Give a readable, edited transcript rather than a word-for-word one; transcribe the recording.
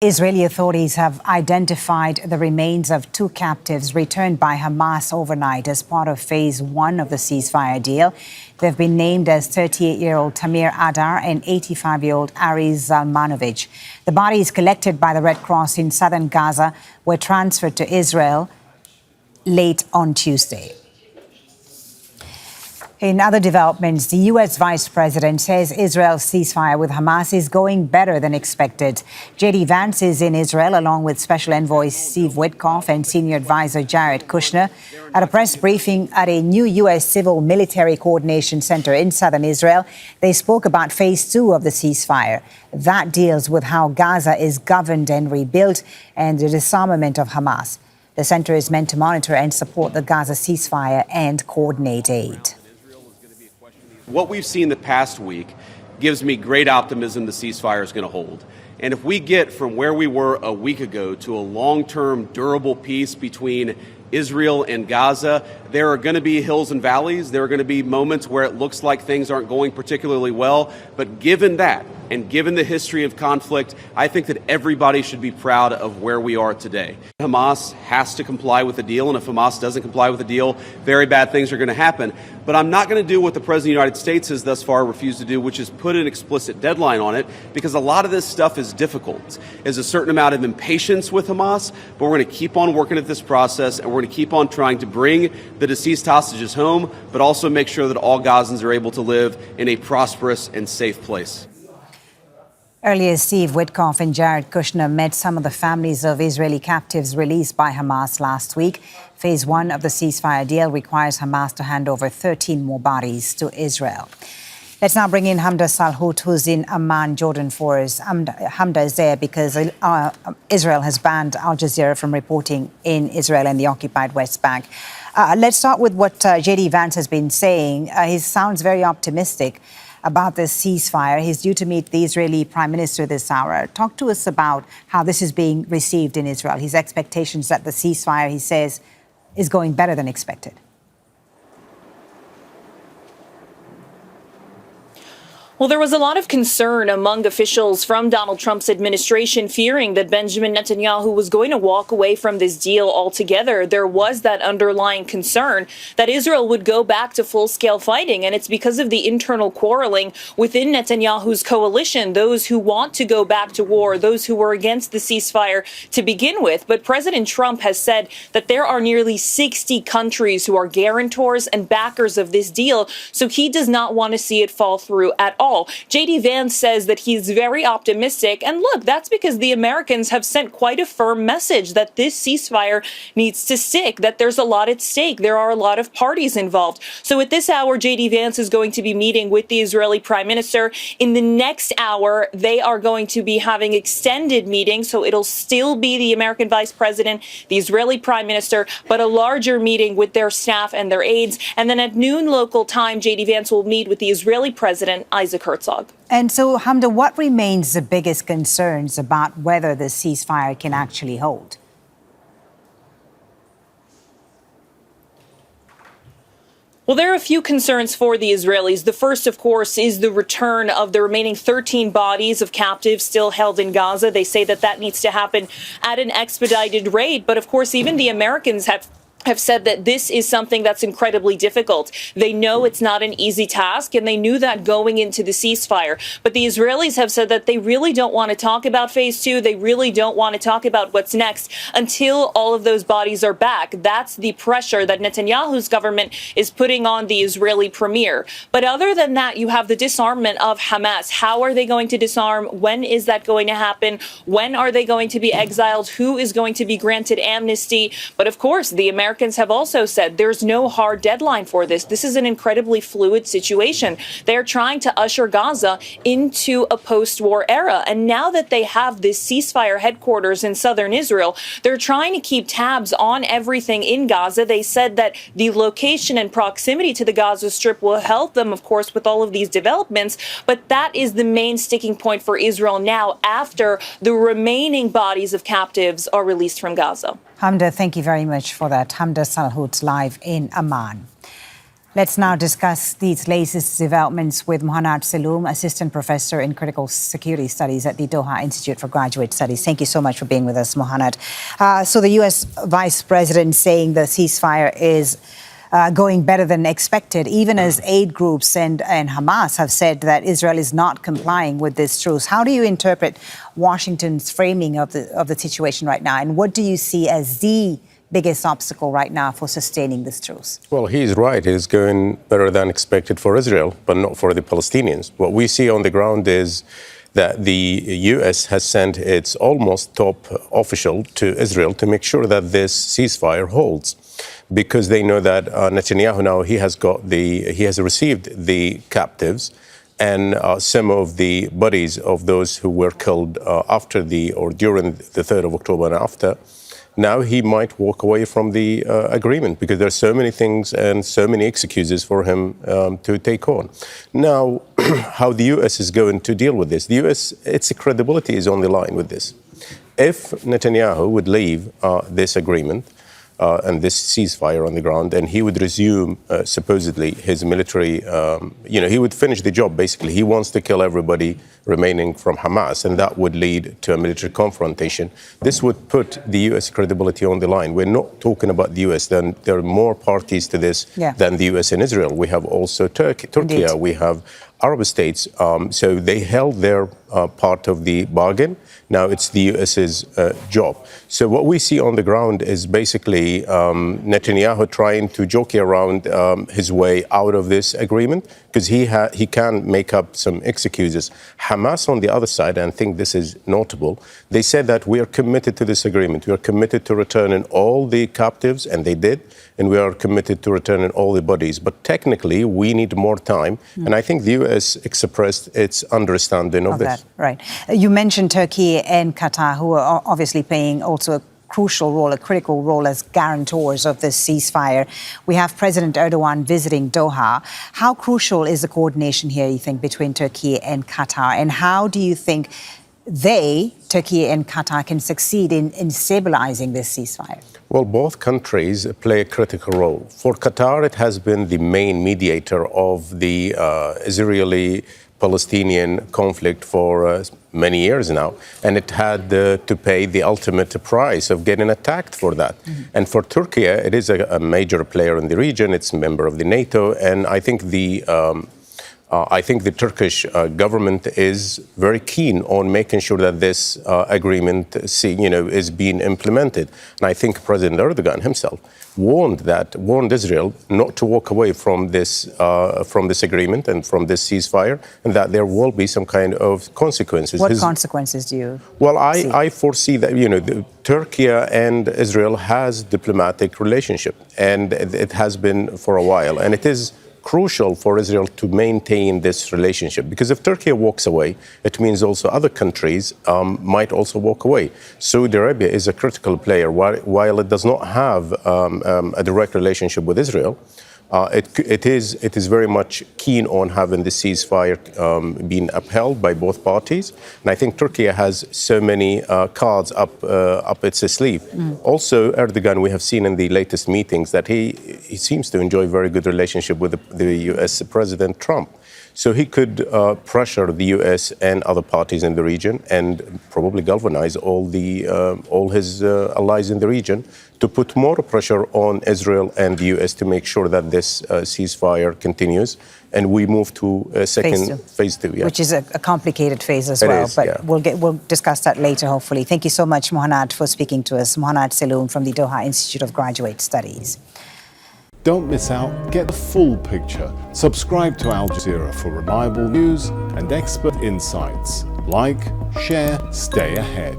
Israeli authorities have identified the remains of two captives returned by Hamas overnight as part of phase one of the ceasefire deal. They've been named as 38-year-old Tamir Adar and 85-year-old Arie Zalmanovich. The bodies collected by the Red Cross in southern Gaza were transferred to Israel late on Tuesday. In other developments, the U.S. Vice President says Israel's ceasefire with Hamas is going better than expected. Vance is in Israel along with Special Envoy Steve Witkoff and Senior Advisor Jared Kushner at a press briefing at a new U.S. Civil Military Coordination Center in southern Israel. They spoke about phase two of the ceasefire. That deals with how Gaza is governed and rebuilt and the disarmament of Hamas. The center is meant to monitor and support the Gaza ceasefire and coordinate aid. What we've seen the past week gives me great optimism the ceasefire is going to hold. And if we get from where we were a week ago to a long-term, durable peace between Israel and Gaza, there are going to be hills and valleys. There are going to be moments where it looks like things aren't going particularly well. But given that, and given the history of conflict, I think that everybody should be proud of where we are today. Hamas has to comply with the deal, and if Hamas doesn't comply with the deal, very bad things are going to happen. But I'm not going to do what the President of the United States has thus far refused to do, which is put an explicit deadline on it, because a lot of this stuff is difficult. There's a certain amount of impatience with Hamas, but we're going to keep on working at this process, and we're going to keep on trying to bring the deceased hostages home, but also make sure that all Gazans are able to live in a prosperous and safe place. Earlier, Steve Witkoff and Jared Kushner met some of the families of Israeli captives released by Hamas last week. Phase one of the ceasefire deal requires Hamas to hand over 13 more bodies to Israel. Let's now bring in Hamda Salhout, who's in Amman, Jordan, for us. Hamda is there because Israel has banned Al Jazeera from reporting in Israel and the occupied West Bank. Let's start with what J.D. Vance has been saying. He sounds very optimistic about this ceasefire. He's due to meet the Israeli Prime Minister this hour. Talk to us about how this is being received in Israel. His expectations that the ceasefire, he says, is going better than expected. Well, there was a lot of concern among officials from Donald Trump's administration fearing that Benjamin Netanyahu was going to walk away from this deal altogether. There was that underlying concern that Israel would go back to full-scale fighting, and it's because of the internal quarreling within Netanyahu's coalition, those who want to go back to war, those who were against the ceasefire to begin with. But President Trump has said that there are nearly 60 countries who are guarantors and backers of this deal, so he does not want to see it fall through at all. J.D. Vance says that he's very optimistic. And look, that's because the Americans have sent quite a firm message that this ceasefire needs to stick, that there's a lot at stake. There are a lot of parties involved. So at this hour, J.D. Vance is going to be meeting with the Israeli Prime Minister. In the next hour, they are going to be having extended meetings. So it'll still be the American Vice President, the Israeli Prime Minister, but a larger meeting with their staff and their aides. And then at noon local time, J.D. Vance will meet with the Israeli President, Isaac Herzog. And so, Hamda, what remains the biggest concerns about whether the ceasefire can actually hold? Well, there are a few concerns for the Israelis. The first, of course, is the return of the remaining 13 bodies of captives still held in Gaza. They say that that needs to happen at an expedited rate. But, of course, even the Americans have said that this is something that's incredibly difficult. They know it's not an easy task, and they knew that going into the ceasefire. But the Israelis have said that they really don't want to talk about phase two. They really don't want to talk about what's next until all of those bodies are back. That's the pressure that Netanyahu's government is putting on the Israeli premier. But other than that, you have the disarmament of Hamas. How are they going to disarm? When is that going to happen? When are they going to be exiled? Who is going to be granted amnesty? But of course, the Americans have also said there's no hard deadline for this. This is an incredibly fluid situation. They're trying to usher Gaza into a post-war era. And now that they have this ceasefire headquarters in southern Israel, they're trying to keep tabs on everything in Gaza. They said that the location and proximity to the Gaza Strip will help them, of course, with all of these developments. But that is the main sticking point for Israel now after the remaining bodies of captives are released from Gaza. Hamda, thank you very much for that. Hamda Salhout live in Amman. Let's now discuss these latest developments with Mohannad Saloom, Assistant Professor in Critical Security Studies at the Doha Institute for Graduate Studies. Thank you so much for being with us, Mohannad. So the U.S. Vice President saying the ceasefire is going better than expected, even as aid groups and Hamas have said that Israel is not complying with this truce. How do you interpret Washington's framing of the situation right now? And what do you see as the biggest obstacle right now for sustaining this truce? Well, he's right. It's going better than expected for Israel, but not for the Palestinians. What we see on the ground is that the U.S. has sent its almost top official to Israel to make sure that this ceasefire holds, because they know that Netanyahu now he has received the captives and some of the bodies of those who were killed during the 3rd of October and after. Now he might walk away from the agreement because there's so many things and so many excuses for him to take on. Now, how the U.S. is going to deal with this? The U.S., its credibility is on the line with this. If Netanyahu would leave this agreement and this ceasefire on the ground, and he would resume supposedly his military, he would finish the job basically. He wants to kill everybody remaining from Hamas, and that would lead to a military confrontation. This would put the U.S. credibility on the line. We're not talking about the U.S. Then there are more parties to this than the U.S. and Israel. We have also Turkey, we have Arab states. So they held their part of the bargain. Now it's the U.S.'s job. So what we see on the ground is basically Netanyahu trying to jockey around his way out of this agreement because he can make up some excuses. Hamas on the other side, and I think this is notable, they said that we are committed to this agreement. We are committed to returning all the captives, and they did, and we are committed to returning all the bodies. But technically, we need more time, and I think the U.S. expressed its understanding of this. Right. You mentioned Turkey and Qatar, who are obviously playing also a crucial role, a critical role as guarantors of this ceasefire. We have President Erdogan visiting Doha. How crucial is the coordination here, you think, between Turkey and Qatar? And how do you think Turkey and Qatar, can succeed in stabilizing this ceasefire? Well, both countries play a critical role. For Qatar, it has been the main mediator of the Israeli-Palestinian conflict for many years now, and it had to pay the ultimate price of getting attacked for that. Mm-hmm. And for Turkey, it is a major player in the region. It's a member of the NATO, and I think the Turkish government is very keen on making sure that this agreement is being implemented. And I think President Erdogan himself warned Israel not to walk away from this agreement and from this ceasefire, and that there will be some kind of consequences. What consequences do you see? Well, I foresee that Turkey and Israel has diplomatic relationship, and it has been for a while, and it is crucial for Israel to maintain this relationship, because if Turkey walks away, it means also other countries might also walk away. Saudi Arabia is a critical player. While it does not have a direct relationship with Israel, it is very much keen on having the ceasefire being upheld by both parties. And I think Turkey has so many cards up its sleeve. Mm. Also, Erdogan, we have seen in the latest meetings that he seems to enjoy a very good relationship with the U.S. President Trump. So he could pressure the U.S. and other parties in the region and probably galvanize all his allies in the region to put more pressure on Israel and the U.S. to make sure that this ceasefire continues and we move to phase two. Yeah. Which is a complicated phase as well, but we'll discuss that later, hopefully. Thank you so much, Mohannad, for speaking to us. Mohannad Saloom from the Doha Institute of Graduate Studies. Don't miss out, get the full picture. Subscribe to Al Jazeera for reliable news and expert insights. Like, share, stay ahead.